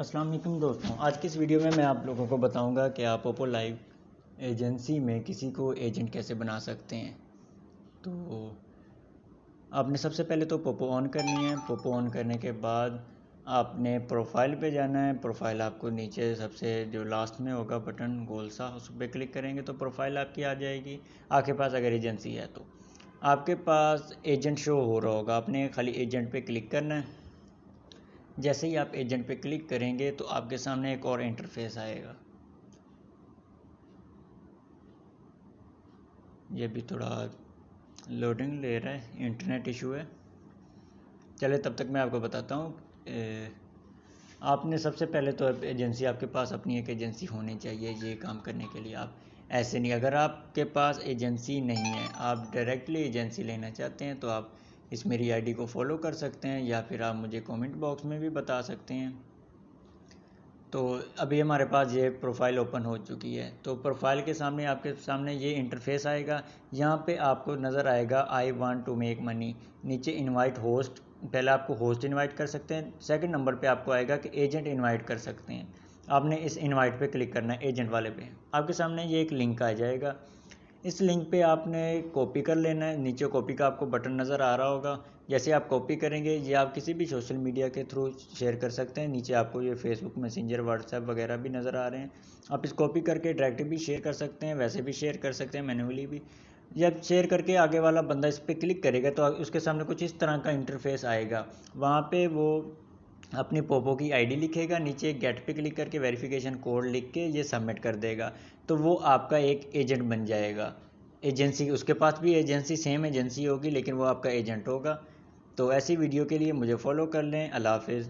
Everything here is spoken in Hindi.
अस्सलाम वालेकुम दोस्तों, आज की इस वीडियो में मैं आप लोगों को बताऊंगा कि आप पोपो लाइव एजेंसी में किसी को एजेंट कैसे बना सकते हैं। तो आपने सबसे पहले तो पोपो ऑन करनी है। पोपो ऑन करने के बाद आपने प्रोफाइल पे जाना है। प्रोफाइल आपको नीचे सबसे जो लास्ट में होगा बटन गोल सा, उस पर क्लिक करेंगे तो प्रोफाइल आपकी आ जाएगी। आपके पास अगर एजेंसी है तो आपके पास एजेंट शो हो रहा होगा, आपने खाली एजेंट पे क्लिक करना है। जैसे ही आप एजेंट पे क्लिक करेंगे तो आपके सामने एक और इंटरफेस आएगा। ये भी थोड़ा लोडिंग ले रहा है, इंटरनेट इशू है। चले तब तक मैं आपको बताता हूँ। आपने सबसे पहले तो एजेंसी, आपके पास अपनी एक एजेंसी होनी चाहिए ये काम करने के लिए। आप ऐसे नहीं, अगर आपके पास एजेंसी नहीं है, आप डायरेक्टली एजेंसी लेना चाहते हैं तो आप इस मेरी आईडी को फॉलो कर सकते हैं, या फिर आप मुझे कमेंट बॉक्स में भी बता सकते हैं। तो अभी हमारे पास ये प्रोफाइल ओपन हो चुकी है। तो प्रोफाइल के सामने आपके सामने ये इंटरफेस आएगा। यहाँ पे आपको नज़र आएगा I want to make money, नीचे इनवाइट होस्ट। पहले आपको होस्ट इनवाइट कर सकते हैं, सेकंड नंबर पे आपको आएगा कि एजेंट इनवाइट कर सकते हैं। आपने इस इनवाइट पे क्लिक करना है, एजेंट वाले पे। आपके सामने ये एक लिंक आ जाएगा। इस लिंक पे आपने कॉपी कर लेना है। नीचे कॉपी का आपको बटन नज़र आ रहा होगा। जैसे आप कॉपी करेंगे ये आप किसी भी सोशल मीडिया के थ्रू शेयर कर सकते हैं। नीचे आपको ये फेसबुक मैसेंजर व्हाट्सएप वगैरह भी नज़र आ रहे हैं। आप इस कॉपी करके डायरेक्ट भी शेयर कर सकते हैं, वैसे भी शेयर कर सकते हैं, मैन्युअली भी। जब शेयर करके आगे वाला बंदा इस पर क्लिक करेगा तो उसके सामने कुछ इस तरह का इंटरफेस आएगा। वहाँ पे वो अपनी पोपो की आईडी लिखेगा, नीचे गेट पे क्लिक करके वेरिफिकेशन कोड लिख के ये सबमिट कर देगा। तो वो आपका एक एजेंट बन जाएगा। एजेंसी, उसके पास भी एजेंसी, सेम एजेंसी होगी, लेकिन वो आपका एजेंट होगा। तो ऐसी वीडियो के लिए मुझे फॉलो कर लें। अल्लाह हाफिज़।